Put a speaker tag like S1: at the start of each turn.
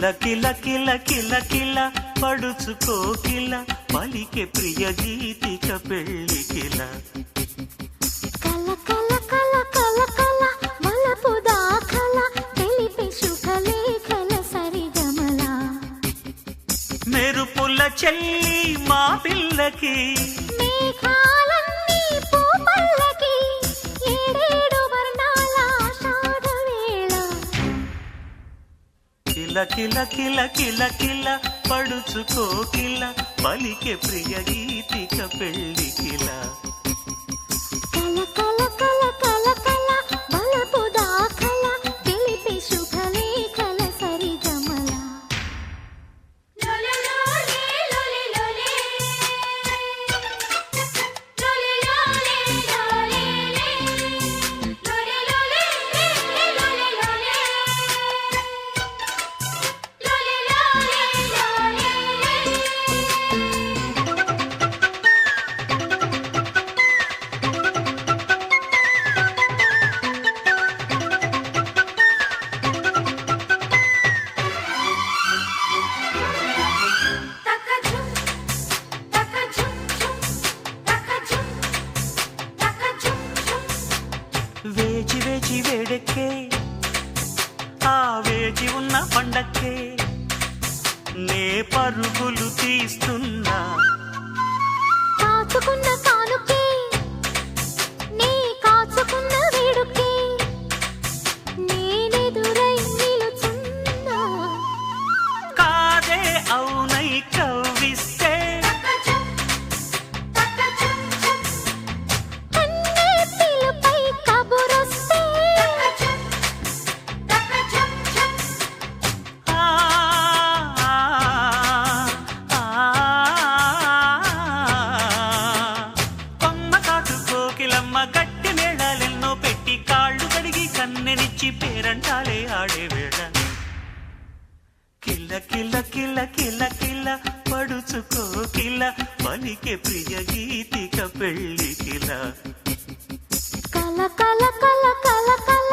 S1: కిల కిల కిల కిల కిల పడుచుకోకిల పలికే ప్రియ గీతిక పెళ్లి కిల
S2: కల కల కల కల కల మలపు దాఖల తెలిపే శుభలేఖల సరిగమల
S1: మెరుపుల చెల్లి మా పిల్లకి
S2: మేఘాలన్నీ పూపల్లకి ఏడేడు వర్ణాల ఆషాఢ వేళ
S1: కిల కిల కిల కిల కిల పడుచుకోకిల పలికే ప్రియ గీతిక పెళ్లి కిల
S2: కల కల కల కల కల మలపు దాఖల తెలిపే శుభలేఖల సరిగమల
S1: వేచి వేచి వేడెక్కే ఆ వేచి ఉన్న పండక్కే నే పరుగులు తీస్తున్నా
S2: కాచుకున్న కానుకే నీ కాచుకున్న వేడుకే నేనెదురై నిలుచున్నా
S1: కాదే అవునై కవ్విస్తే
S2: కన్నే పిలుపై కబురొస్తే
S1: ఆ, ఆ, ఆ, కొమ్మ కాటు కోకిలమ్మ గట్టి మేళాలెన్నో పెట్టి కాళ్ళు కడిగి కన్నెనిచ్చి పేరంటాలే ఆడే వేళ కిల్ల కిల్ల కిల్ల కిల్ల కిల్ల పడుచుకోకిల పలికే ప్రియ గీతిక పెళ్లి కిల
S2: కల కల కల కల కల